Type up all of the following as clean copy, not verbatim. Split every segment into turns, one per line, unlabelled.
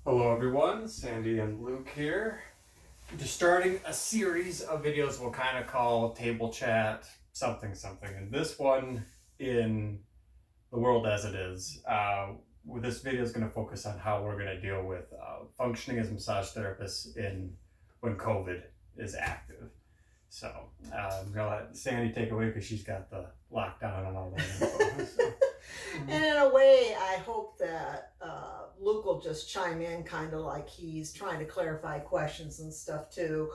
Hello everyone, Sandy and Luke here. Just starting a series of videos we'll kind of call Table Chat something. And this one, in the world as it is, this video is going to focus on how we're going to deal with functioning as massage therapists when COVID is active. So I'm going to let Sandy take away because she's got the lockdown and all that info. So.
And in a way, I hope that Luke will just chime in kind of like he's trying to clarify questions and stuff too.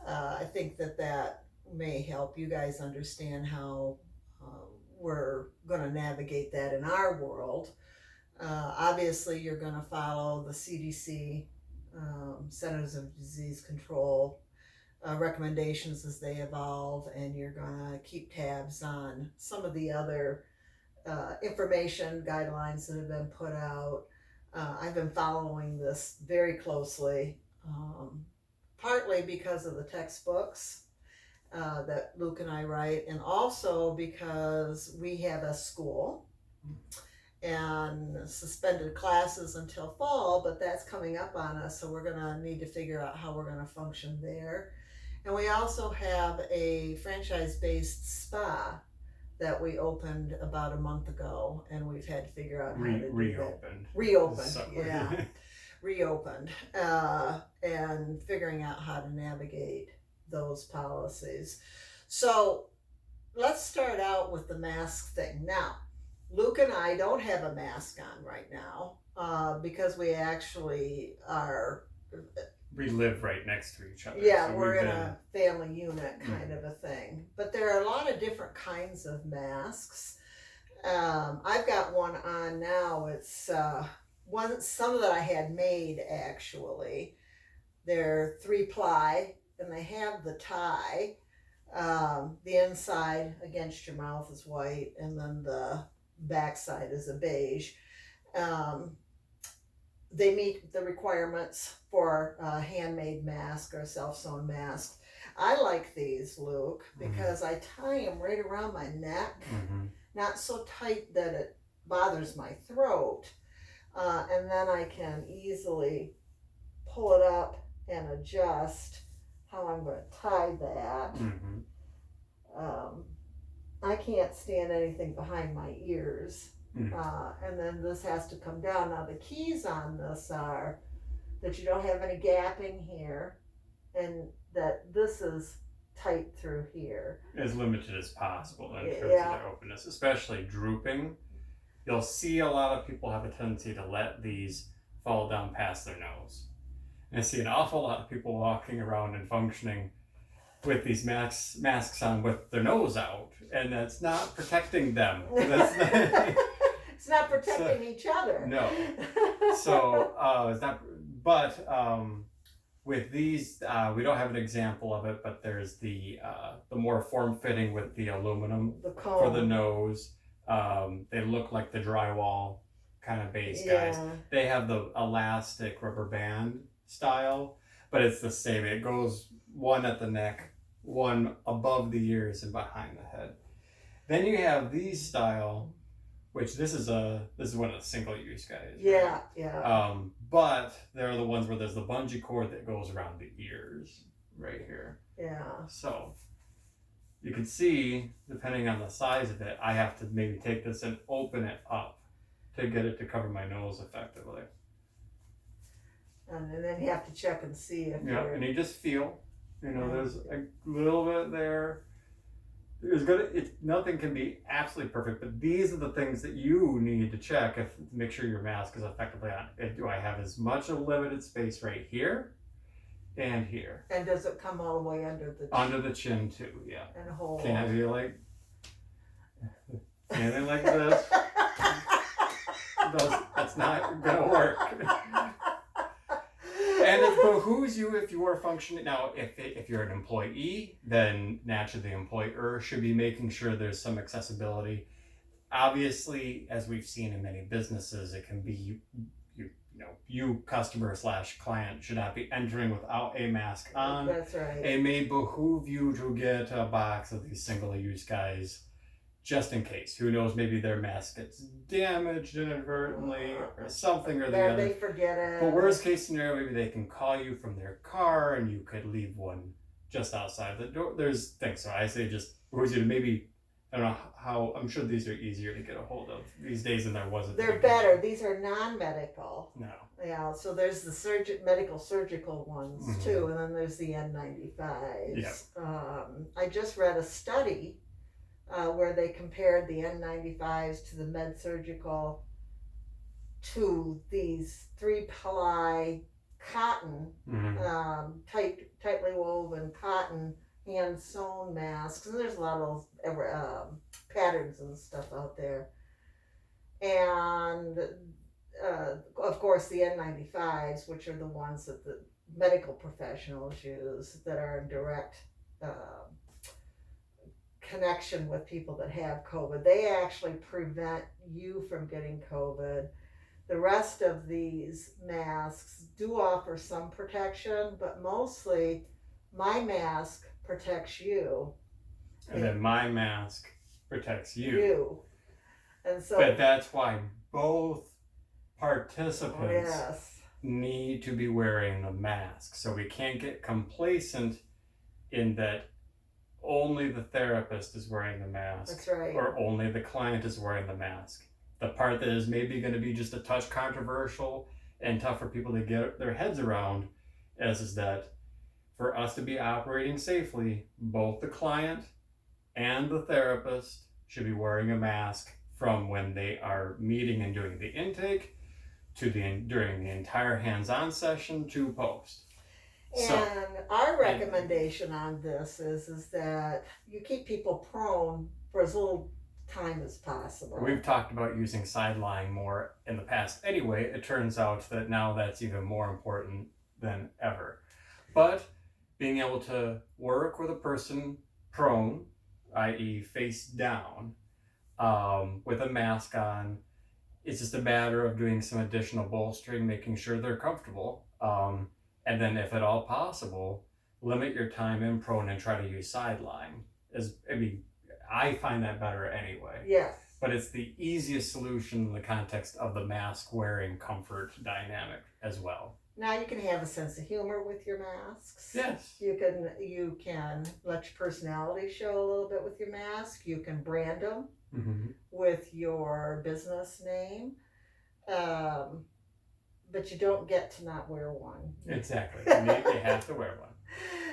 I think that may help you guys understand how we're going to navigate that in our world. Obviously, you're going to follow the CDC, Centers of Disease Control, recommendations as they evolve, and you're going to keep tabs on some of the other information guidelines that have been put out. I've been following this very closely, partly because of the textbooks that Luke and I write, and also because we have a school and suspended classes until fall, but that's coming up on us, so we're going to need to figure out how we're going to function there. And we also have a franchise-based spa that we opened about a month ago, and we've had to figure out how to do
reopened.
Reopened, and figuring out how to navigate those policies. So let's start out with the mask thing. Now, Luke and I don't have a mask on right now because we actually are...
We live right next to each other.
Yeah, so we're in a family unit kind of a thing. But there are a lot of different kinds of masks. I've got one on now. It's some that I had made actually. They're 3-ply, and they have the tie. The inside against your mouth is white, and then the backside is a beige. They meet the requirements for a handmade mask or self-sewn mask. I like these, Luke, because I tie them right around my neck, not so tight that it bothers my throat, and then I can easily pull it up and adjust how I'm going to tie that. I can't stand anything behind my ears. And then this has to come down. Now the keys on this are that you don't have any gapping here, and that this is tight through here.
As limited as possible in terms of their openness, especially drooping. You'll see a lot of people have a tendency to let these fall down past their nose. And I see an awful lot of people walking around and functioning with these masks on with their nose out, and that's not protecting them. That's not,
it's not protecting each other.
No. So it's not. But with these, we don't have an example of it. But there's the more form-fitting with the aluminum for the nose. They look like the drywall kind of base guys. They have the elastic rubber band style, but it's the same. It goes one at the neck, one above the ears and behind the head. Then you have these style, which this is one of the single-use guys. Right? But they're the ones where there's the bungee cord that goes around the ears right here. So you can see, depending on the size of it, I have to maybe take this and open it up to get it to cover my nose effectively.
And then you have to check and see if
and you just feel, there's a little bit there. Nothing can be absolutely perfect, but these are the things that you need to check to make sure your mask is effectively on. Do I have as much a limited space right here and here?
And does it come all the way under the chin?
Under the chin too, yeah.
And hold.
Can't be like anything like this. That's not gonna work. And it behooves you if you are functioning. Now, if you're an employee, then naturally the employer should be making sure there's some accessibility. Obviously, as we've seen in many businesses, it can be you customer / client should not be entering without a mask on.
That's right.
It may behoove you to get a box of these single-use guys just in case. Who knows, maybe their mask gets damaged inadvertently or something or the other.
They forget it.
But worst case scenario, maybe they can call you from their car and you could leave one just outside the door. There's things. So I say just maybe, I don't know how, I'm sure these are easier to get a hold of these days than there was at the
They're
beginning.
better. These are non-medical.
No.
Yeah, so there's the medical surgical ones too, and then there's the N95s.
Yeah.
I just read a study where they compared the N95s to the med surgical to these 3-ply cotton, tightly woven cotton hand sewn masks, and there's a lot of patterns and stuff out there. And of course, the N95s, which are the ones that the medical professionals use, that are in direct connection with people that have COVID, they actually prevent you from getting COVID. The rest of these masks do offer some protection, but mostly my mask protects you.
And then my mask protects you.
And so,
but that's why both participants need to be wearing the mask. So we can't get complacent in that only the therapist is wearing the mask.
That's right.
Or only the client is wearing the mask. The part that is maybe going to be just a touch controversial and tough for people to get their heads around is that for us to be operating safely, both the client and the therapist should be wearing a mask from when they are meeting and doing the intake to during the entire hands-on session to post.
And our recommendation on this is that you keep people prone for as little time as possible.
We've talked about using side lying more in the past anyway. It turns out that now that's even more important than ever. But being able to work with a person prone, i.e. face down, with a mask on, it's just a matter of doing some additional bolstering, making sure they're comfortable. And then if at all possible, limit your time in prone and try to use side lying. I find that better anyway.
Yes.
But it's the easiest solution in the context of the mask wearing comfort dynamic as well.
Now you can have a sense of humor with your masks.
Yes.
You can let your personality show a little bit with your mask. You can brand them with your business name. But you don't get to not wear one.
Exactly. You have to wear one.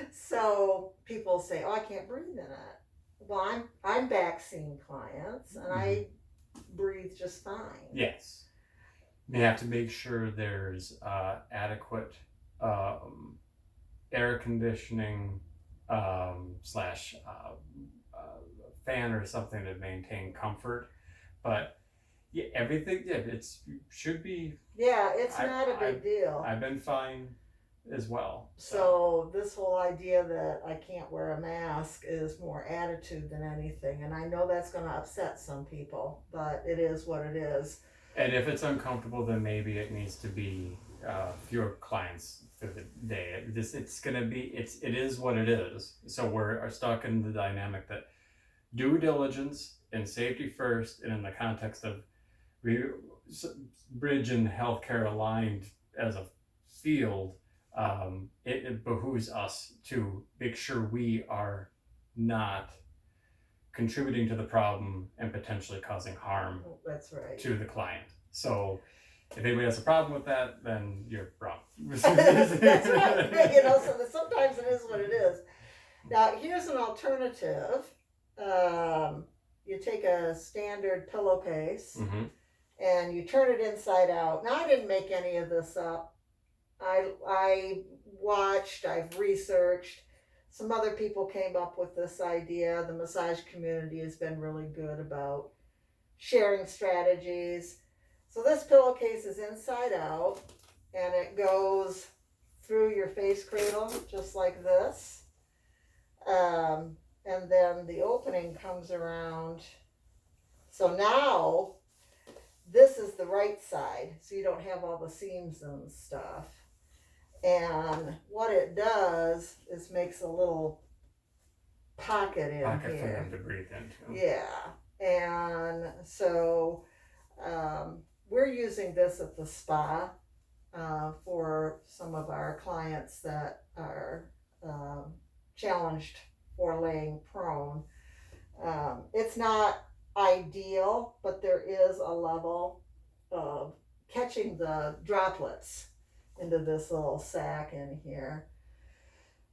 So people say, "Oh, I can't breathe in it." Well, I'm back seeing clients, and I breathe just fine.
Yes. You have to make sure there's adequate air conditioning slash fan or something to maintain comfort. But yeah, everything, it should be.
Yeah, it's not a big deal.
I've been fine as well.
So this whole idea that I can't wear a mask is more attitude than anything. And I know that's going to upset some people, but it is what it is.
And if it's uncomfortable, then maybe it needs to be fewer clients through the day. It is what it is. So we're stuck in the dynamic that due diligence and safety first, and in the context of bridge and healthcare aligned as a field, it behooves us to make sure we are not contributing to the problem and potentially causing harm to the client. So if anybody has a problem with that, then you're wrong.
That's right. So sometimes it is what it is. Now, here's an alternative. You take a standard pillowcase and you turn it inside out. Now, I didn't make any of this up. I've researched. Some other people came up with this idea. The massage community has been really good about sharing strategies. So this pillowcase is inside out, and it goes through your face cradle, just like this. And then the opening comes around. So now, this is the right side, so you don't have all the seams and stuff. And what it does is makes a little pocket in here.
For them to breathe into.
Yeah. And so we're using this at the spa for some of our clients that are challenged for laying prone. It's not ideal, but there is a level of catching the droplets into this little sac in here.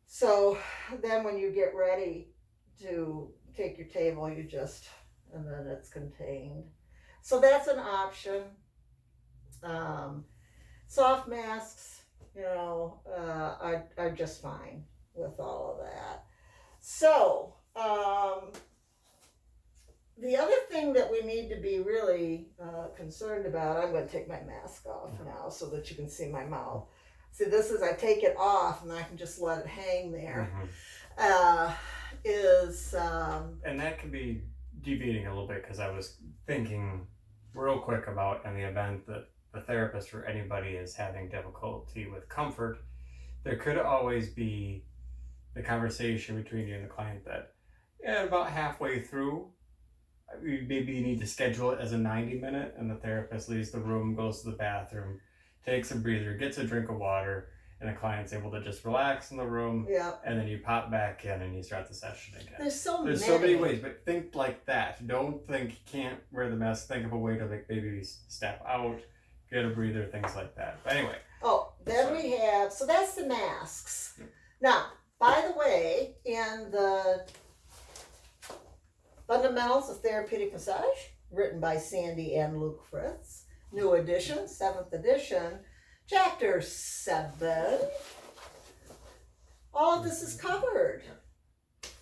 So then when you get ready to take your table, you just, and then it's contained. So that's an option. Soft masks, are just fine with all of that. So, the other thing that we need to be really concerned about, I'm going to take my mask off now so that you can see my mouth. See, this is, I take it off and I can just let it hang there.
And that could be deviating a little bit, because I was thinking real quick about, in the event that the therapist or anybody is having difficulty with comfort, there could always be the conversation between you and the client that about halfway through, maybe you need to schedule it as a 90-minute, and the therapist leaves the room, goes to the bathroom, takes a breather, gets a drink of water, and the client's able to just relax in the room.
Yeah.
And then you pop back in and you start the session again.
There's so
many ways, but think like that. Don't think you can't wear the mask. Think of a way to maybe step out, get a breather, things like that. But anyway.
Oh, then we have, so that's the masks. Yep. Now, by the way, in the Fundamentals of Therapeutic Massage, written by Sandy and Luke Fritz, new edition, 7th edition, Chapter 7. All of this is covered.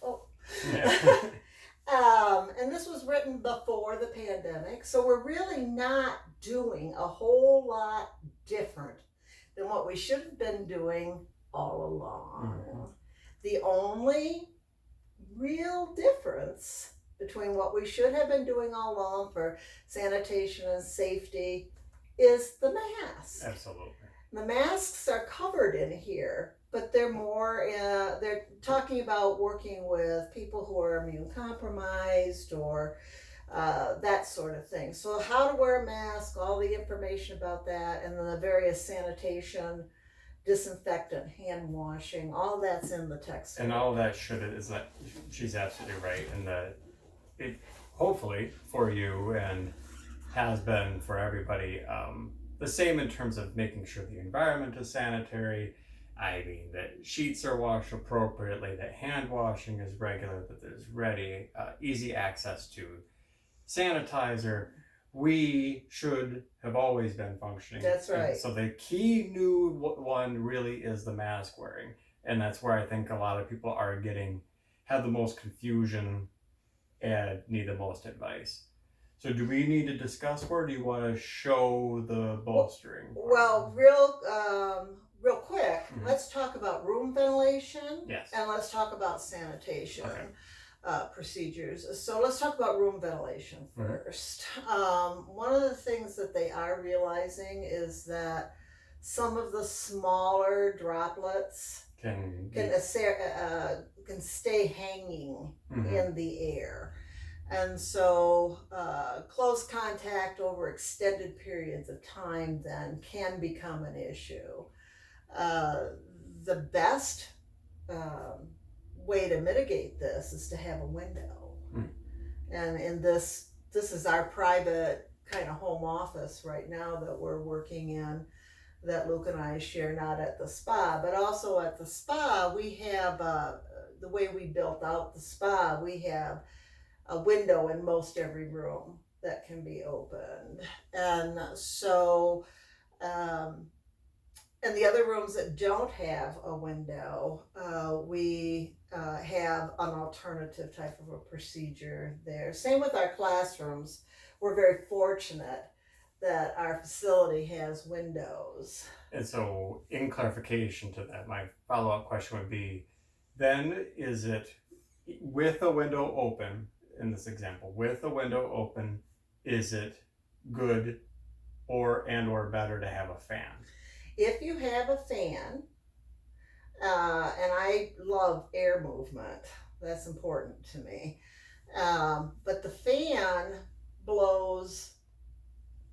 Oh. Yeah. And this was written before the pandemic, so we're really not doing a whole lot different than what we should have been doing all along. Mm-hmm. The only real difference between what we should have been doing all along for sanitation and safety is the mask.
Absolutely.
The masks are covered in here, but they're more, they're talking about working with people who are immune compromised or that sort of thing. So how to wear a mask, all the information about that, and then the various sanitation, disinfectant, hand washing, all that's in the text.
And all that is that she's absolutely right. And it hopefully for you and has been for everybody, the same in terms of making sure the environment is sanitary. I mean, that sheets are washed appropriately, that hand washing is regular, that there's ready, easy access to sanitizer. We should have always been functioning.
That's right.
And so the key new one really is the mask wearing. And that's where I think a lot of people are have the most confusion and need the most advice. So do we need to discuss, or do you want to show the bolstering?
Well, real quick, let's talk about room ventilation.
Yes.
And let's talk about sanitation procedures. So let's talk about room ventilation first. One of the things that they are realizing is that some of the smaller droplets can stay hanging in the air. And so close contact over extended periods of time then can become an issue. The best way to mitigate this is to have a window. And in this is our private kind of home office right now that we're working in, that Luke and I share, not at the spa, but also at the spa we have, the way we built out the spa, we have a window in most every room that can be opened. And so, and the other rooms that don't have a window, we have an alternative type of a procedure there. Same with our classrooms. We're very fortunate that our facility has windows.
And so, in clarification to that, my follow-up question would be, then is it with a window open, in this example, with a window open, is it good or better to have a fan?
If you have a fan, and I love air movement, that's important to me. But the fan blows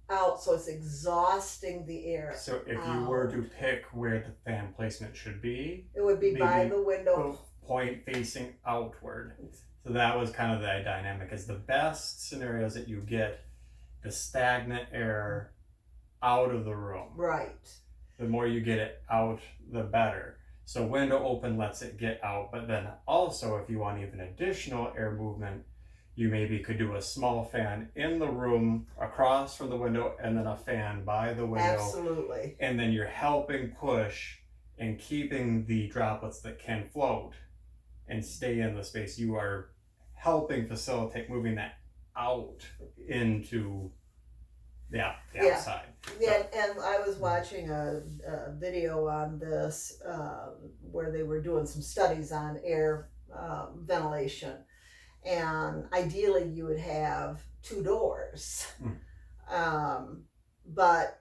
out, so it's exhausting the air.
So if you were to pick where the fan placement should be,
it would be by the window,
point facing outward. So that was kind of the dynamic. Is the best scenarios that you get the stagnant air out of the room.
Right.
The more you get it out, the better. So window open lets it get out, but then also if you want even additional air movement, you maybe could do a small fan in the room across from the window and then a fan by the window.
Absolutely.
And then you're helping push and keeping the droplets that can float and stay in the space. You are helping facilitate moving that out into the outside.
Yeah, and I was watching a video on this where they were doing some studies on air ventilation. And ideally you would have 2 doors. But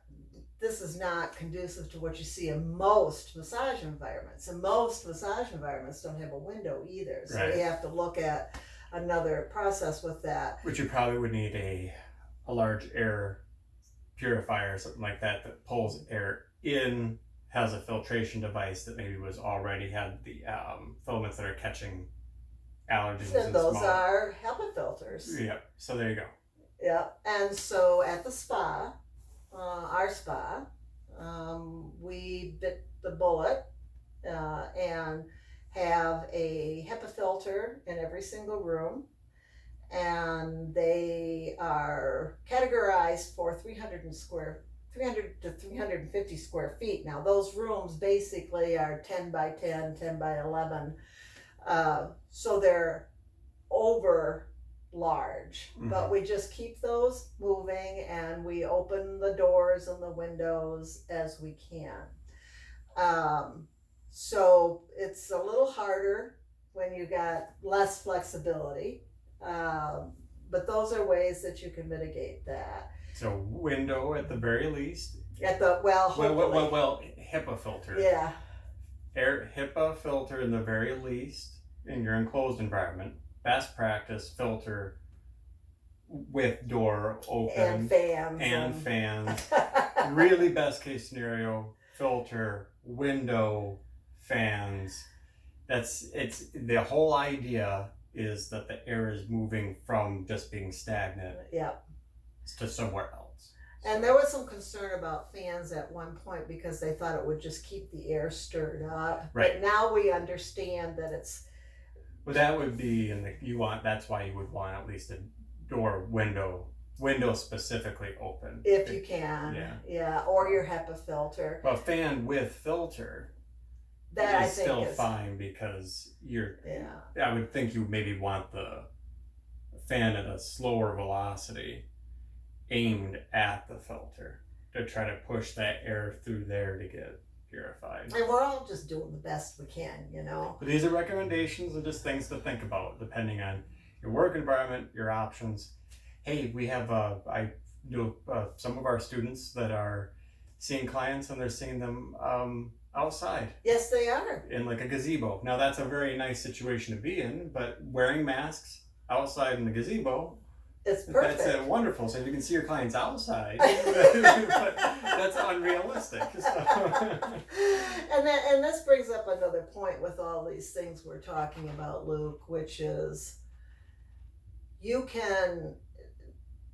this is not conducive to what you see in most massage environments. And most massage environments don't have a window either. So
Right.
you have to look at another process with that.
Which you probably would need a large air purifier or something like that that pulls air in, has a filtration device that maybe was already had the filaments that are catching allergens.
And those are HEPA filters.
Yeah, so there you go.
Yeah, and so at the spa, our spa, we bit the bullet and have a HEPA filter in every single room, and they are categorized for 300 to 350 square feet. Now those rooms basically are 10 by 10, 10 by 11. So they're over large, but we just keep those moving and we open the doors and the windows as we can. So it's a little harder when you got less flexibility, but those are ways that you can mitigate that.
So window at the very least.
At the hopefully.
Well, HEPA filter.
Yeah.
Air HEPA filter in the very least in your enclosed environment. Best practice, filter with door open
and
fans. Really best case scenario, filter, window, fans. It's the whole idea is that the air is moving from just being stagnant to somewhere else.
And there was some concern about fans at one point because they thought it would just keep the air stirred up.
Right.
But now we understand that it's.
Well, that would be that's why you would want at least a door window specifically open.
If you can. Yeah. Or your HEPA filter.
But fan with filter
that
is still fine because I would think you maybe want the fan at a slower velocity aimed at the filter to try to push that air through there to get purified.
And we're all just doing the best we can,
But these are recommendations and just things to think about depending on your work environment, your options. Hey, we have I know some of our students that are seeing clients and they're seeing them outside.
Yes, they are.
In like a gazebo. Now that's a very nice situation to be in, but wearing masks outside in the gazebo,
it's perfect.
That's wonderful. So you can see your clients outside, but that's unrealistic. So.
And this brings up another point with all these things we're talking about, Luke, which is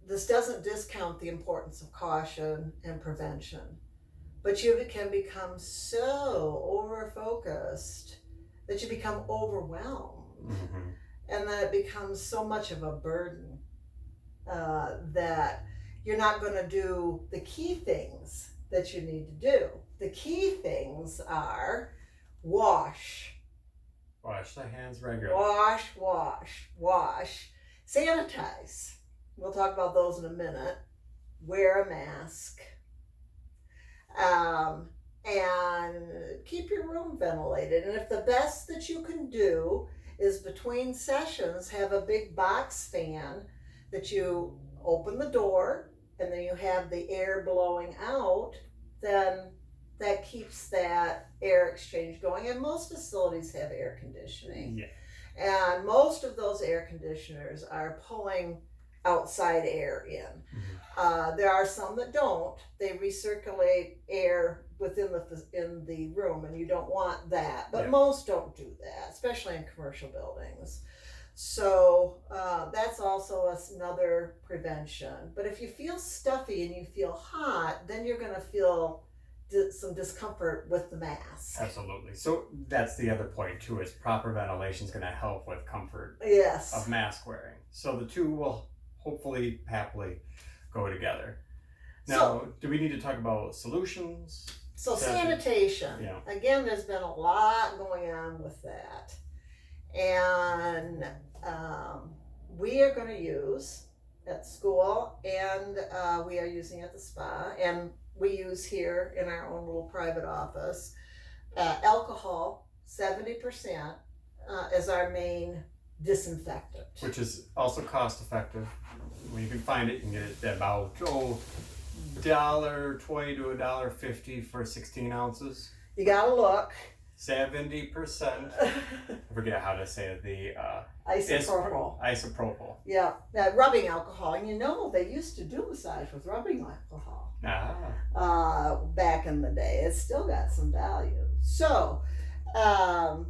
this doesn't discount the importance of caution and prevention, but you can become so over-focused that you become overwhelmed, and that it becomes so much of a burden that you're not going to do the key things that you need to do. The key things are wash
the hands regularly.
Wash. Sanitize. We'll talk about those in a minute. Wear a mask. And keep your room ventilated. And if the best that you can do is between sessions have a big box fan that you open the door and then you have the air blowing out, then that keeps that air exchange going. And most facilities have air conditioning.
Yeah.
And most of those air conditioners are pulling outside air in. There are some that don't. They recirculate air within the room, and you don't want that. But most don't do that, especially in commercial buildings. So that's also another prevention. But if you feel stuffy and you feel hot, then you're going to feel some discomfort with the mask.
Absolutely. So that's the other point too, is proper ventilation is going to help with comfort of mask wearing. So the two will hopefully happily go together. Now, do we need to talk about solutions?
So sanitation. Yeah. Again, there's been a lot going on with that. And we are going to use at school, and we are using at the spa, and we use here in our own little private office, alcohol, 70% is our main disinfectant.
Which is also cost effective. When you can find it, you can get it at about $1.20 to $1.50 for 16 ounces.
You gotta look.
70%. I forget how to say it. The
isopropyl.
Isopropyl.
Yeah, that rubbing alcohol. And you know, they used to do massage with rubbing alcohol. Back in the day. It's still got some value. So, don't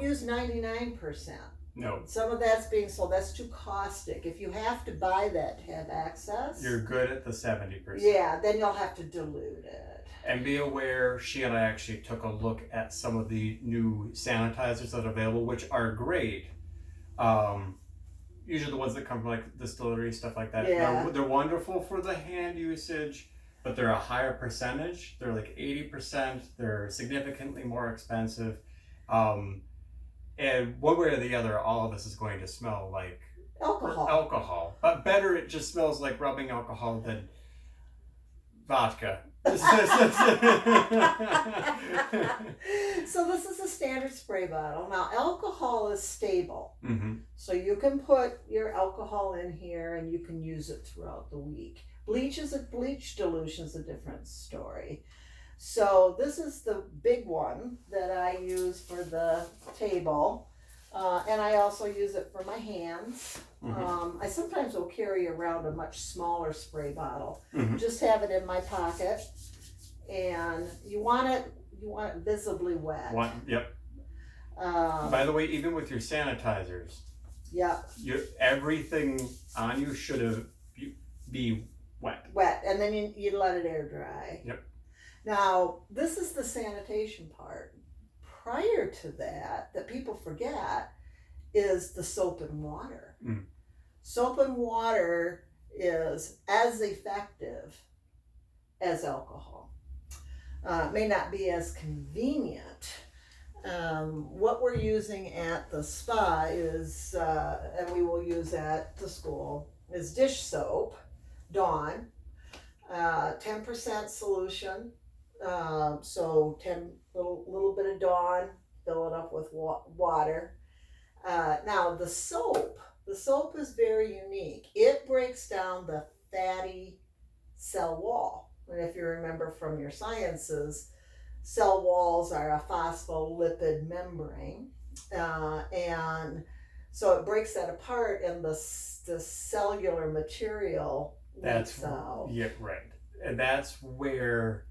use 99%.
No.
Some of that's being sold. That's too caustic. If you have to buy that to have access,
you're good at the 70%.
Yeah, then you'll have to dilute it.
And be aware, she and I actually took a look at some of the new sanitizers that are available, which are great. Usually the ones that come from like distillery, stuff like that.
Yeah.
They're wonderful for the hand usage, but they're a higher percentage. They're like 80%. They're significantly more expensive. And one way or the other, all of this is going to smell like alcohol. But better, it just smells like rubbing alcohol than vodka. So
this is a standard spray bottle. Now, alcohol is stable.
Mm-hmm.
So you can put your alcohol in here and you can use it throughout the week. Bleach dilution is a different story. So this is the big one that I use for the table. And I also use it for my hands. I sometimes will carry around a much smaller spray bottle. Just have it in my pocket. And you want it visibly wet.
Yep. By the way, even with your sanitizers, everything on you should be wet.
Wet, and then you let it air dry.
Yep.
Now, this is the sanitation part. Prior to that people forget, is the soap and water. Soap and water is as effective as alcohol. It may not be as convenient. What we're using at the spa is, and we will use at the school, is dish soap, Dawn, 10% solution. So 10 little bit of Dawn, fill it up with water. Now the soap is very unique. It breaks down the fatty cell wall. And if you remember from your sciences, cell walls are a phospholipid membrane. And so it breaks that apart, and the cellular material leaks out.
Yeah, right. And that's where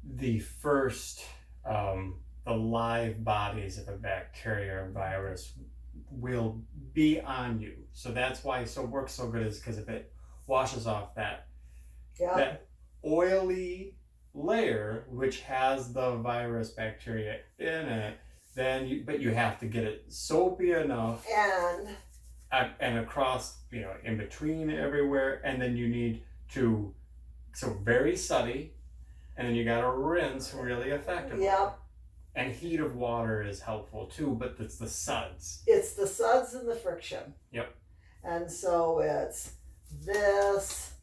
the first, the live bodies of a bacteria or virus will be on you. So that's why soap works so good, is because if it washes off that oily layer, which has the virus bacteria in it, but you have to get it soapy enough and across, in between everywhere, and then you need to, so very suddy, and then you got to rinse really effectively.
Yep.
And heat of water is helpful too, but it's the suds.
It's the suds and the friction.
Yep.
And so it's this,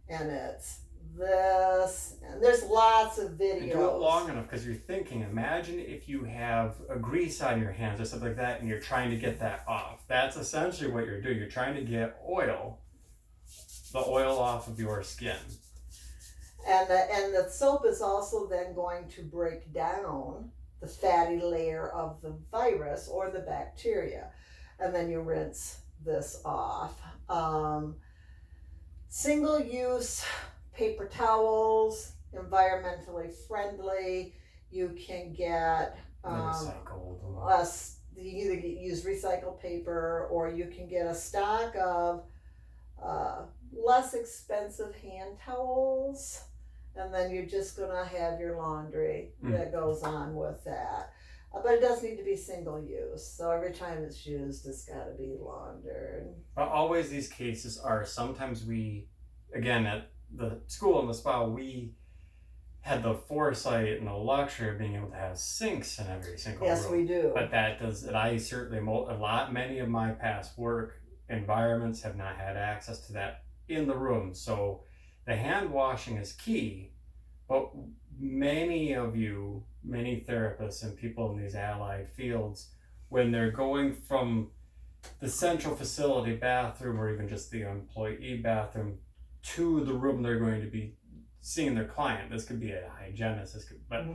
and it's this, and there's lots of videos.
And do it long enough, because you're thinking, imagine if you have a grease on your hands or something like that, and you're trying to get that off. That's essentially what you're doing. You're trying to get the oil off of your skin.
And the soap is also then going to break down the fatty layer of the virus or the bacteria. And then you rinse this off. Single use paper towels, environmentally friendly. You can get
recycled.
You either use recycled paper, or you can get a stock of less expensive hand towels, and then you're just gonna have your laundry that goes on with that. But it does need to be single use, so every time it's used, it's got to be laundered.
But always these cases are, sometimes we, again, at the school and the spa, we had the foresight and the luxury of being able to have sinks in every single room.
Yes, we do.
But that does, and I certainly, many of my past work environments have not had access to that in the room. So the hand washing is key, but many therapists and people in these allied fields, when they're going from the central facility bathroom or even just the employee bathroom to the room they're going to be seeing their client, this could be a hygienist, but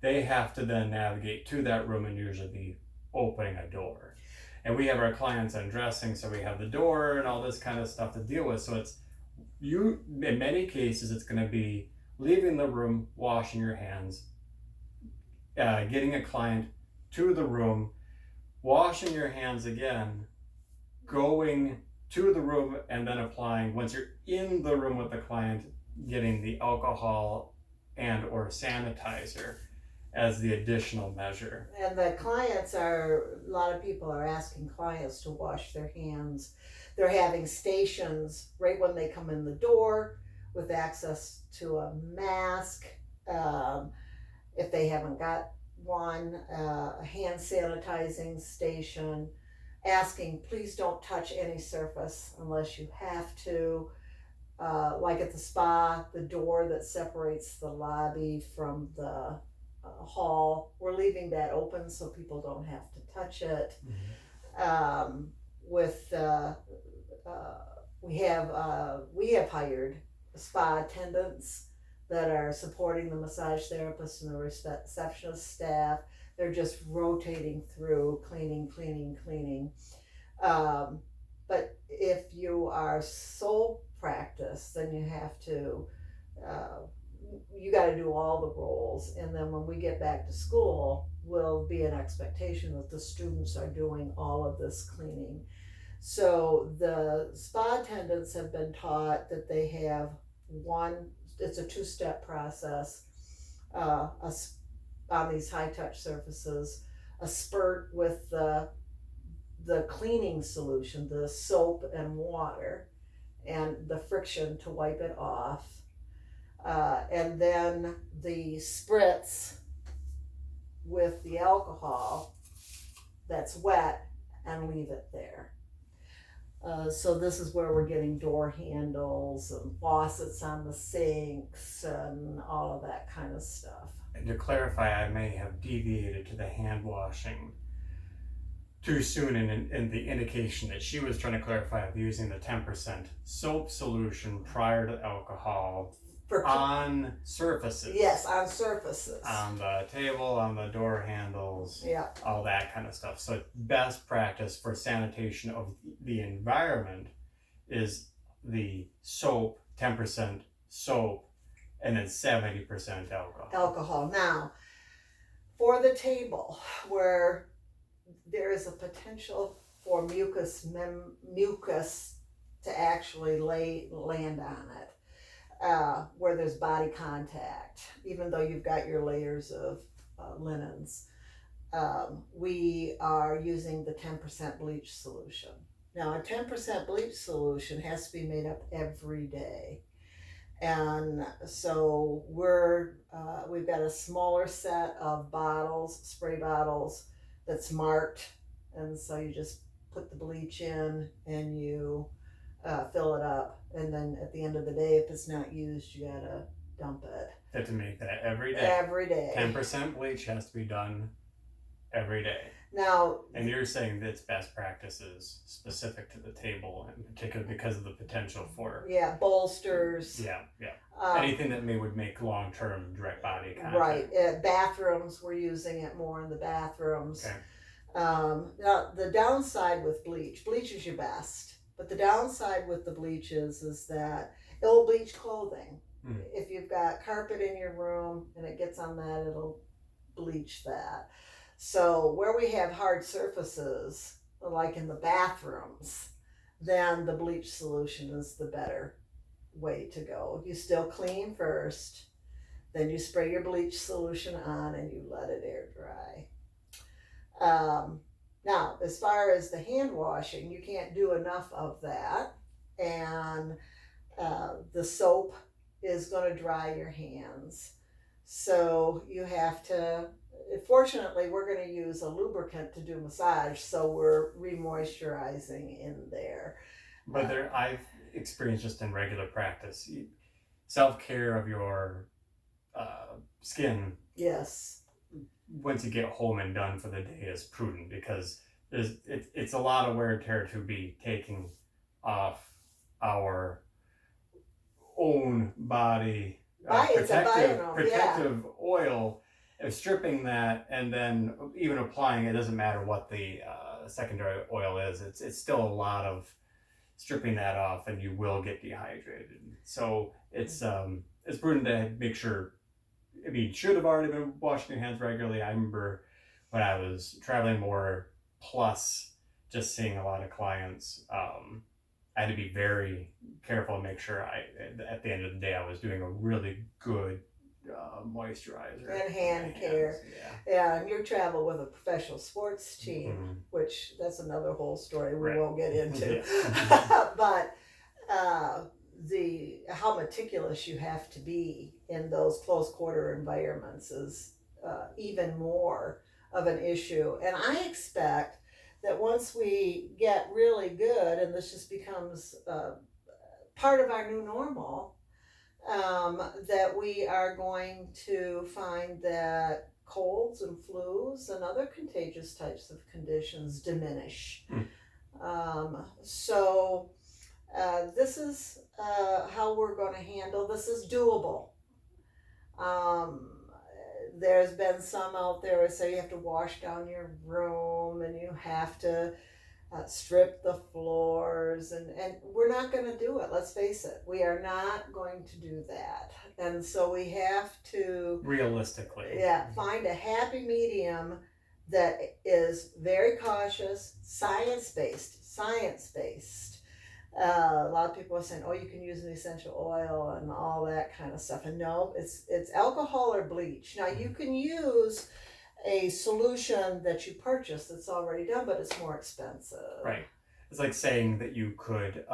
they have to then navigate to that room and usually be opening a door. And we have our clients undressing, so we have the door and all this kind of stuff to deal with. So in many cases, it's going to be leaving the room, washing your hands, getting a client to the room, washing your hands again, going to the room, and then applying, once you're in the room with the client, getting the alcohol and or sanitizer as the additional measure.
And the clients a lot of people are asking clients to wash their hands. They're having stations right when they come in the door with access to a mask. If they haven't got one, a hand sanitizing station, asking, please don't touch any surface unless you have to. Like at the spa, the door that separates the lobby from the hall, we're leaving that open so people don't have to touch it. We have hired spa attendants that are supporting the massage therapists and the receptionist staff. They're just rotating through, cleaning. But if you are sole practice, then you have to, you got to do all the roles. And then when we get back to school, will be an expectation that the students are doing all of this cleaning. So the spa attendants have been taught that they have it's a 2-step process on these high touch surfaces, a spurt with the cleaning solution, the soap and water, and the friction to wipe it off, and then the spritz with the alcohol that's wet, and leave it there. So this is where we're getting door handles and faucets on the sinks and all of that kind of stuff.
And to clarify, I may have deviated to the hand washing too soon in the indication that she was trying to clarify of using the 10% soap solution prior to alcohol on surfaces.
Yes, on surfaces.
On the table, on the door handles,
yeah,
all that kind of stuff. So best practice for sanitation of the environment is the soap, 10% soap, and then 70% alcohol.
Now, for the table where there is a potential for mucus to actually land on it, where there's body contact, even though you've got your layers of linens, we are using the 10% bleach solution. Now, a 10% bleach solution has to be made up every day. And so we've got a smaller set of bottles, spray bottles, that's marked, and so you just put the bleach in and you fill it up, and then at the end of the day, if it's not used, you gotta dump it.
You have to make that every day.
Every day.
10% bleach has to be done every day.
Now,
and you're saying that it's best practices specific to the table, in particular because of the potential for
bolsters.
Anything that would make long-term direct body contact.
Right. Bathrooms, we're using it more in the bathrooms.
Okay.
Now, the downside with bleach is your best, but the downside with the bleach is that it'll bleach clothing. If you've got carpet in your room and it gets on that, it'll bleach that. So where we have hard surfaces, like in the bathrooms, then the bleach solution is the better way to go. You still clean first, then you spray your bleach solution on and you let it air dry. Now, as far as the hand washing, you can't do enough of that, and the soap is going to dry your hands. So you have to, fortunately, we're going to use a lubricant to do massage, so we're remoisturizing in there.
But I've experienced just in regular practice, self-care of your skin.
Yes.
Once you get home and done for the day is prudent, because it's a lot of wear and tear to be taking off our own body protective oil, stripping that, and then even applying it. Doesn't matter what the secondary oil is, it's still a lot of stripping that off, and you will get dehydrated. So it's prudent to make sure. I mean, you should have already been washing your hands regularly. I remember when I was traveling more, plus just seeing a lot of clients, I had to be very careful and make sure at the end of the day, I was doing a really good moisturizer.
And hand care. Yeah, and you travel with a professional sports team, which that's another whole story we won't get into. But how meticulous you have to be in those close quarter environments is even more of an issue. And I expect that once we get really good, and this just becomes part of our new normal, that we are going to find that colds and flus and other contagious types of conditions diminish. So this is how we're going to handle. This is doable. There's been some out there that say you have to wash down your room and you have to strip the floors, and we're not going to do it. Let's face it, we are not going to do that. And so we have to realistically find a happy medium that is very cautious, science-based. A lot of people are saying, oh, you can use an essential oil and all that kind of stuff. And no, it's alcohol or bleach. Now, you can use a solution that you purchase that's already done, but it's more expensive.
Right. It's like saying that you could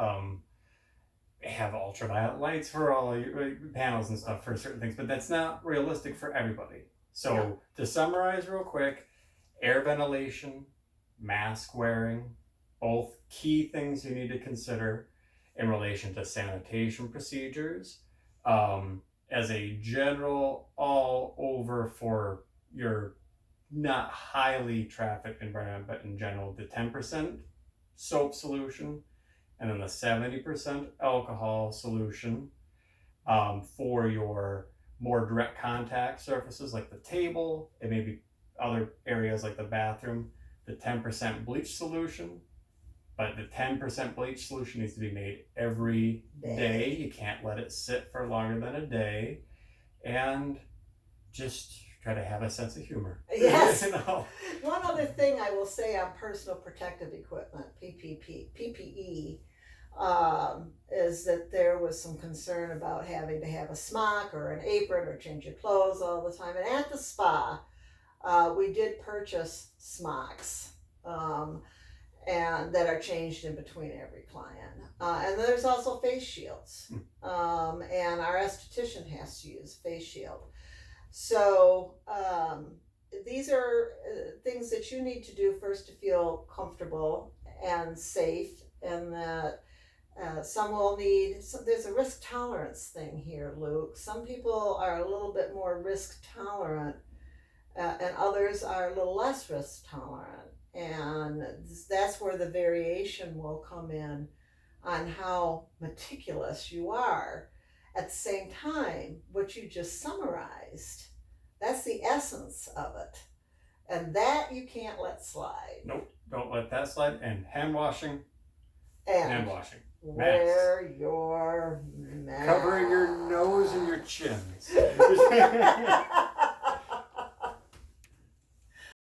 have ultraviolet lights for all your panels and stuff for certain things, but that's not realistic for everybody. So to summarize real quick, air ventilation, mask wearing, both key things you need to consider in relation to sanitation procedures. As a general all over for your not highly trafficked environment, but in general, the 10% soap solution, and then the 70% alcohol solution for your more direct contact surfaces like the table and maybe other areas like the bathroom, the 10% bleach solution. But the 10% bleach solution needs to be made every day. You can't let it sit for longer than a day. And just try to have a sense of humor.
Yes. One other thing I will say on personal protective equipment, PPE, is that there was some concern about having to have a smock or an apron or change your clothes all the time. And at the spa, we did purchase smocks. And that are changed in between every client. And there's also face shields. And our esthetician has to use a face shield. So these are things that you need to do first to feel comfortable and safe, and that some will need, there's a risk tolerance thing here, Luke. Some people are a little bit more risk tolerant and others are a little less risk tolerant. And that's where the variation will come in on how meticulous you are. At the same time, what you just summarized, that's the essence of it. And that you can't let slide.
Nope, don't let that slide. And hand washing.
And
hand washing.
wear your mask.
Covering your nose and your chins.